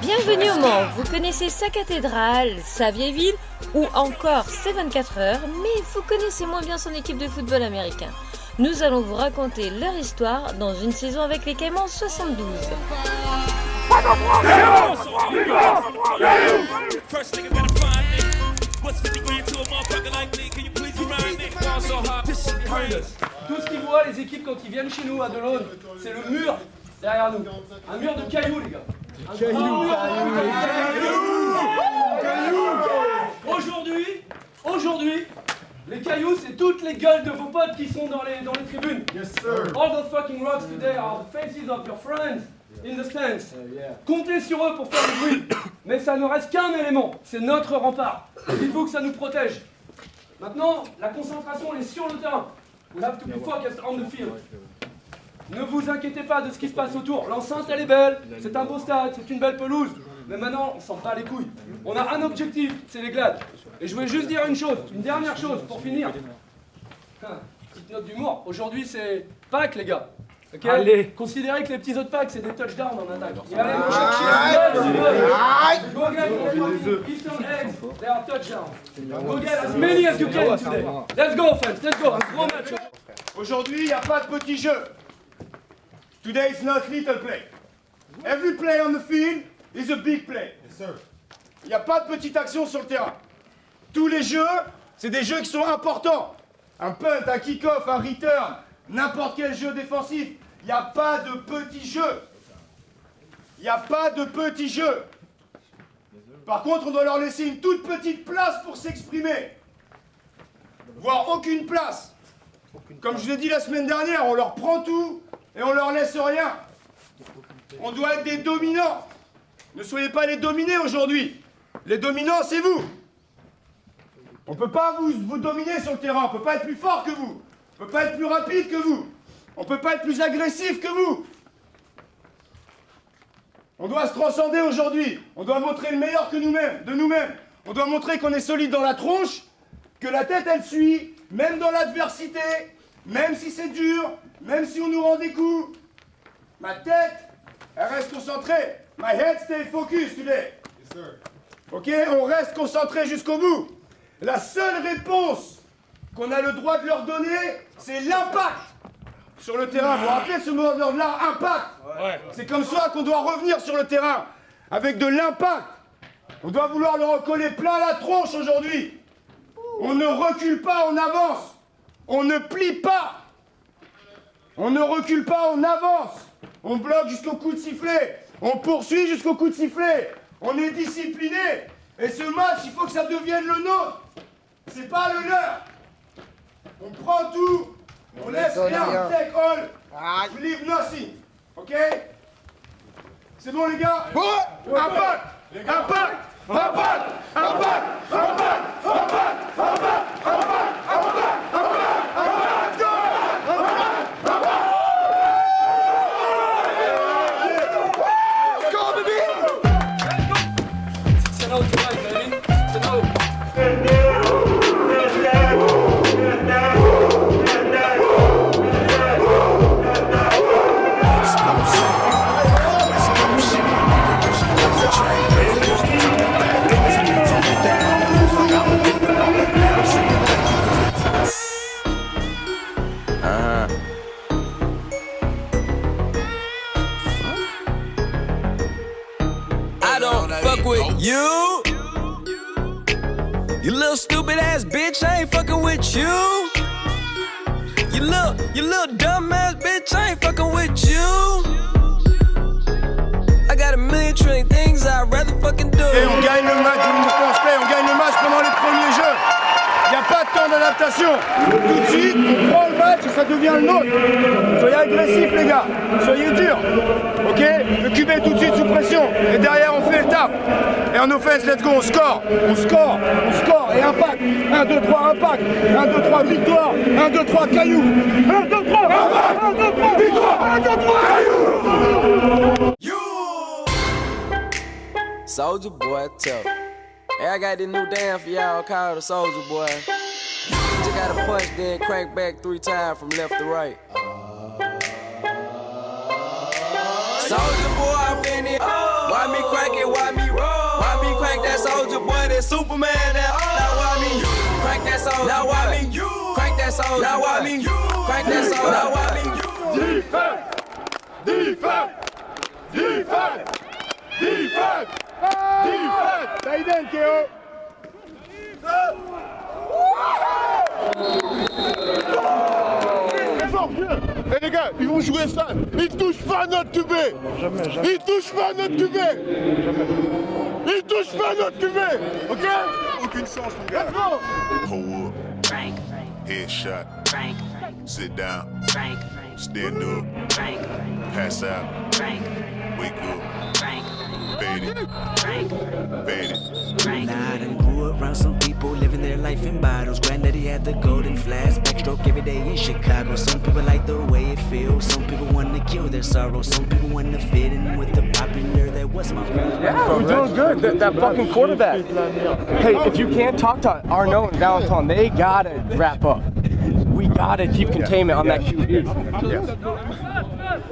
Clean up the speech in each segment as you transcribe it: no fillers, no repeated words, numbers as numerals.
Bienvenue au Mans, vous connaissez sa cathédrale, sa vieille ville ou encore ses 24 heures, mais vous connaissez moins bien son équipe de football américain. Nous allons vous raconter leur histoire dans une saison avec les Caïmans 72. Tout ce qu'ils voient, les équipes, quand ils viennent chez nous à Delaune, c'est le mur derrière nous. Un mur de cailloux, les gars. Un grand mur de cailloux. Aujourd'hui, les cailloux, c'est toutes les gueules de vos potes qui sont dans les tribunes. Yes, sir. All those fucking rocks today are the faces of your friends in the stands. Comptez sur eux pour faire du bruit. Mais ça ne reste qu'un élément, c'est notre rempart. Dites-vous que ça nous protège. Maintenant, la concentration, elle est sur le terrain. We have to be focused on the field. Ne vous inquiétez pas de ce qui se passe autour. L'enceinte, elle est belle, c'est un beau stade, c'est une belle pelouse. Mais maintenant, on s'en bat les couilles. On a un objectif, c'est les glades. Et je voulais juste dire une dernière chose pour finir. Petite note d'humour. Aujourd'hui, c'est Pâques, les gars. Okay. Allez. Considérez que les petits œufs de Pâques, c'est des touchdowns en attaque. Et allez vous chercher Go get the Eastern eggs, they are touchdowns. Go get as many as you can today. Let's go, fans, let's go. Un gros match. Aujourd'hui, il n'y a pas de petit jeu. Today is not little play. Every play on the field is a big play. Yes, sir. Il n'y a pas de petite action sur le terrain. Tous les jeux, c'est des jeux qui sont importants. Un punt, un kick-off, un return, n'importe quel jeu défensif. Il n'y a pas de petits jeux. Il n'y a pas de petits jeux. Par contre, on doit leur laisser une toute petite place pour s'exprimer. Voire aucune place. Comme je vous l'ai dit la semaine dernière, on leur prend tout et on leur laisse rien. On doit être des dominants. Ne soyez pas les dominés aujourd'hui. Les dominants, c'est vous. On ne peut pas vous dominer sur le terrain. On ne peut pas être plus fort que vous. On ne peut pas être plus rapide que vous. On ne peut pas être plus agressif que vous. On doit se transcender aujourd'hui. On doit montrer le meilleur que nous-mêmes, de nous-mêmes. On doit montrer qu'on est solide dans la tronche, que la tête, elle suit, même dans l'adversité, même si c'est dur, même si on nous rend des coups. Ma tête, elle reste concentrée. My head stay focused today. Yes, sir. Ok, on reste concentré jusqu'au bout. La seule réponse qu'on a le droit de leur donner, c'est l'impact sur le terrain. Vous vous rappelez ce mot-là, impact? Ouais. C'est comme ça qu'on doit revenir sur le terrain, avec de l'impact. On doit vouloir leur recoller plein la tronche aujourd'hui. On ne recule pas, on avance. On ne plie pas. On ne recule pas, on avance. On bloque jusqu'au coup de sifflet. On poursuit jusqu'au coup de sifflet. On est discipliné. Et ce match, il faut que ça devienne le nôtre. C'est pas le leur. On prend tout. On laisse rien. Take all. We leave nothing. Ok? C'est bon, les gars? Impact! Impact! Impact! Impact! C'est là où tu vas, baby. C'est là où. I don't fuck with you. You little stupid ass bitch, I ain't fucking with you. You little dumb ass bitch, I ain't fucking with you. I got a million trillion things I'd rather fucking do. Et on gagne le match du Defense Play, on gagne le match pendant les premiers jeux. Il n'y a pas de temps d'adaptation. Tout de suite, on prend le match et ça devient le nôtre. Soyez agressifs, les gars. Soyez durs. Ok? Le QB est tout de suite sous pression. Et derrière, on fait le taf. Et en offense, let's go, on score. On score. On score. Et impact. 1, 2, 3, impact. 1, 2, 3, victoire. 1, 2, 3, caillou. 1, 2, 3, impact. 1, 2, 3, victoire. 1, 2, 3, caillou. Soldier boy, tough. Hey, I got this new dance for y'all called the Soldier Boy. You just gotta punch, then crank back 3 times from left to right. Soldier boy, I'm in it. Why me crack it? Why me roll? Why me crack that soldier boy? That Superman? That now why me crack that soldier? Now why me crack that soldier? Now why me crack that soldier? Now why me Defense! Defense! Defense! Defense! Defense! Taïden, Théo! Eh les gars, ils vont jouer ça. Ils touchent pas à notre QB. Ils touchent pas à notre QB. Ils touchent pas à notre QB. Ok? Aucune chance, mon gars. Let's go. Hold up. Headshot. Sit down. Stand up. Pass out. Wake up. Fade it. Fade it. Nah, I done grew around some people living their life in bottles. Granddaddy had the golden flask, backstroke every day in Chicago. Some people like the way it feels. Some people want to kill their sorrow. Some people want to fit in with the popular. That was my problem. Yeah, we're doing good. That fucking quarterback. Hey, if you can't talk to Arnaud and Valentin, they gotta wrap up. We gotta keep containment on that QB.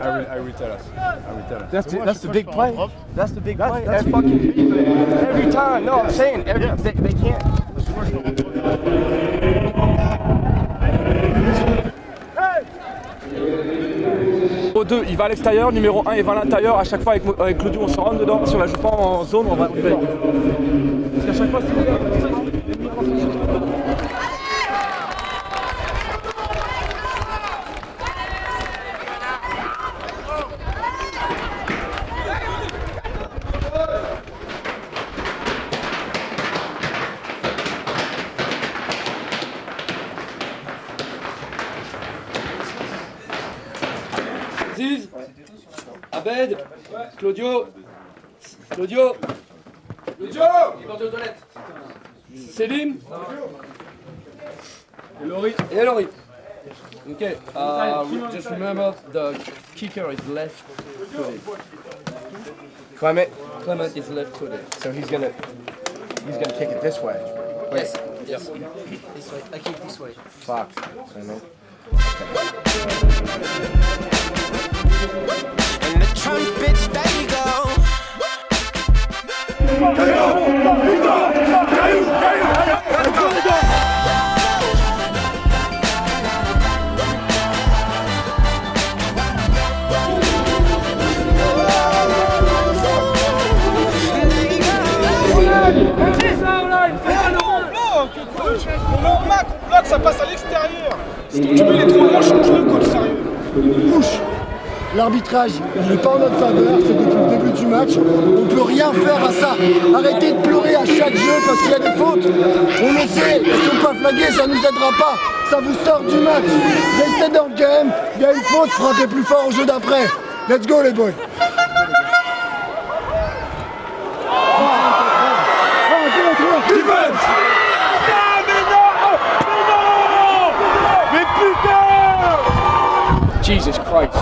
I will tell us. That's the big play. That's the big play. That's fucking every time. No, I'm saying they can't. Numéro 2, il va à l'extérieur, numéro 1, il va à l'intérieur. À chaque fois avec Claudio, on se rentre dedans. Si on la joue pas en zone, on va le faire. Parce qu'à chaque fois, c'est Ziz, Abed, Claudio, il porte aux toilettes. Céline et Laurie. Okay, just remember the kicker is left footed. Clement is left footed. So he's gonna kick it this way. Yes. This way. I keep this way. Fuck. Clement. And the trumpets, there you go. Ça passe à l'extérieur. Si ton QB est trop loin, change-le, coach, sérieux. Bouche. L'arbitrage, il n'est pas en notre faveur, c'est depuis le début du match. On ne peut rien faire à ça. Arrêtez de pleurer à chaque jeu parce qu'il y a des fautes. On le sait, elles ne sont pas flaguées, ça ne nous aidera pas. Ça vous sort du match. Restez dans le game, il y a une faute, frappez plus fort au jeu d'après. Let's go les boys. Jesus Christ.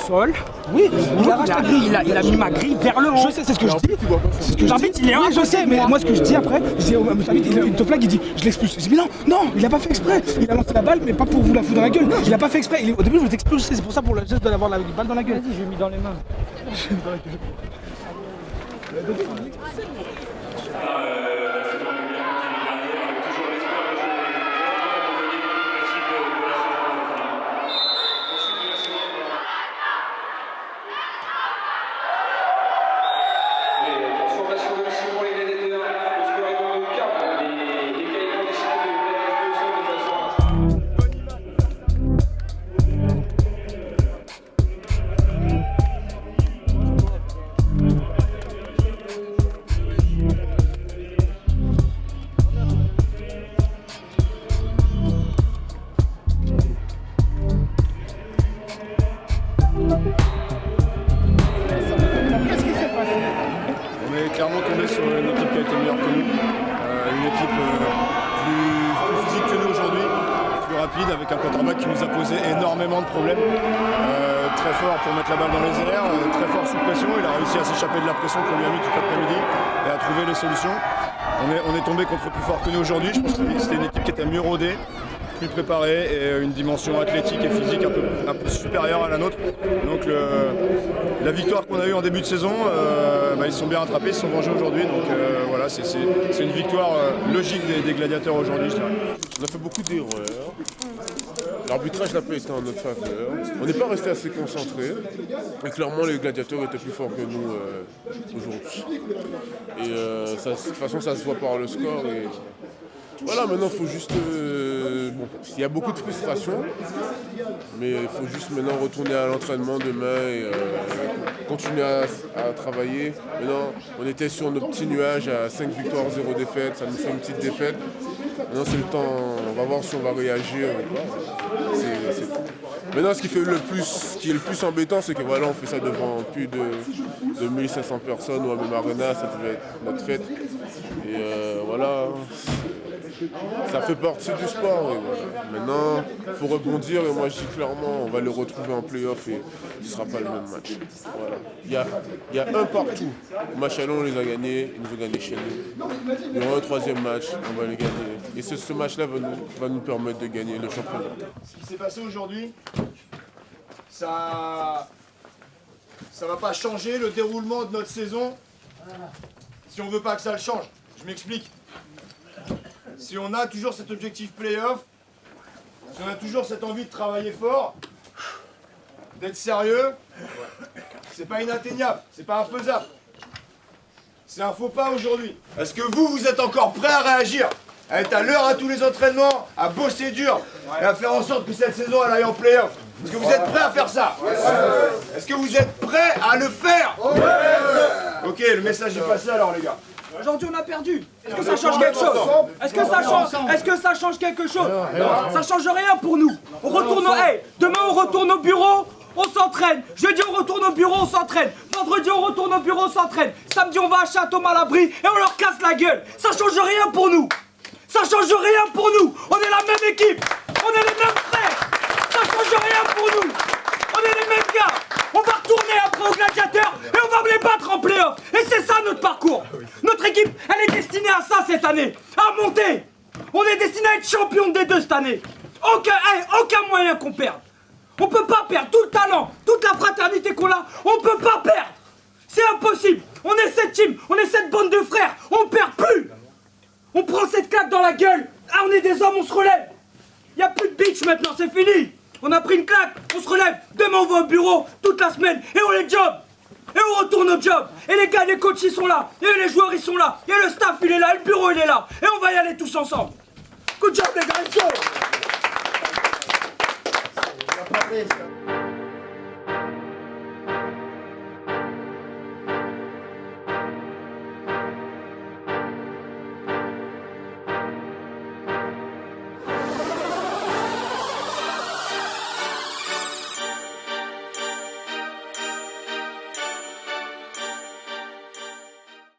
Sol. Oui, il arrache la grille, il a mis ma grille vers le haut. Je sais, c'est ce que je dis. C'est ce que l'arbitre, il est là, je sais, mais moi ce que je dis après, je dis au arbitre, il te flag, il dit je l'expulse. Je dis mais non, il a pas fait exprès. Il a lancé la balle, mais pas pour vous la foutre dans la gueule. Il a pas fait exprès. Au début, je voulais t'expulser, c'est pour ça pour le geste d'avoir la balle dans la gueule. Vas-y, je l'ai mis dans les mains. rapide avec un quarterback qui nous a posé énormément de problèmes. Très fort pour mettre la balle dans les airs, très fort sous pression. Il a réussi à s'échapper de la pression qu'on lui a mis tout l'après-midi et à trouver les solutions. On est tombé contre plus fort que nous aujourd'hui. Je pense que c'était une équipe qui était mieux rodée, plus préparée et une dimension athlétique et physique un peu supérieure à la nôtre. Donc la victoire qu'on a eue en début de saison, ils sont bien rattrapés, ils se sont vengés aujourd'hui. Donc voilà, c'est une victoire logique des gladiateurs aujourd'hui, je dirais. On a fait beaucoup d'erreurs. L'arbitrage n'a pas été en notre faveur. On n'est pas resté assez concentré. Et clairement, les gladiateurs étaient plus forts que nous aujourd'hui. Et de toute façon, ça se voit par le score. Et voilà, maintenant, il faut juste... il y a beaucoup de frustration. Mais il faut juste maintenant retourner à l'entraînement demain et continuer à travailler. Maintenant, on était sur nos petits nuages à 5 victoires, 0 défaite. Ça nous fait une petite défaite. Maintenant, c'est le temps. On va voir si on va réagir. Maintenant, ce qui est le plus embêtant, c'est que voilà, on fait ça devant plus de 1500 personnes ou à même Arena, ça devait être notre fête. Et voilà, ça fait partie du sport. Et voilà. Maintenant, il faut rebondir et moi je dis clairement, on va le retrouver en play-off et ce ne sera pas le même match. Voilà. Il y a un partout. Au match allant, on les a gagnés, ils nous ont gagnés chez nous. Il y aura un troisième match, on va les gagner. Et ce match-là va nous permettre de gagner le championnat. Ce qui s'est passé aujourd'hui, ça va pas changer le déroulement de notre saison si on veut pas que ça le change. Je m'explique. Si on a toujours cet objectif play-off, si on a toujours cette envie de travailler fort, d'être sérieux, c'est pas inatteignable, c'est pas infaisable. C'est un faux pas aujourd'hui. Est-ce que vous êtes encore prêts à réagir, à être à l'heure à tous les entraînements, à bosser dur et à faire en sorte que cette saison elle aille en play-off? Est-ce que vous êtes prêts à faire ça? Est-ce que vous êtes prêts à le faire? Ok, le message est passé alors les gars. Aujourd'hui on a perdu. Est-ce que ça change quelque chose? Est-ce que ça change quelque chose? Ça change rien pour nous. On retourne demain on retourne au bureau, on s'entraîne. Jeudi on retourne au bureau, on s'entraîne. Vendredi on retourne au bureau, on s'entraîne. Samedi on va à Château-Malabry et on leur casse la gueule. Ça change rien pour nous. Ça change rien pour nous. On est la même équipe. On est les mêmes frères. Ça change rien pour nous. On est les mêmes gars. On va retourner après aux gladiateurs et on va les battre en play-off. Et c'est ça notre parcours. Notre équipe, elle est destinée à ça cette année. À monter. On est destiné à être champion des deux cette année. Aucun moyen qu'on perde. On peut pas perdre. Tout le talent, toute la fraternité qu'on a, on peut pas perdre. C'est impossible. On est cette team, on est cette bande de frères. On perd plus. On prend cette claque dans la gueule. Ah, on est des hommes, on se relève. Il n'y a plus de bitch maintenant, c'est fini. On a pris une claque, on se relève. Demain, on va au bureau toute la semaine et on les job. Et on retourne au job. Et les gars, les coachs, ils sont là. Et les joueurs, ils sont là. Et le staff, il est là. Et le bureau, il est là. Et on va y aller tous ensemble. Good job, les gars. Let's go.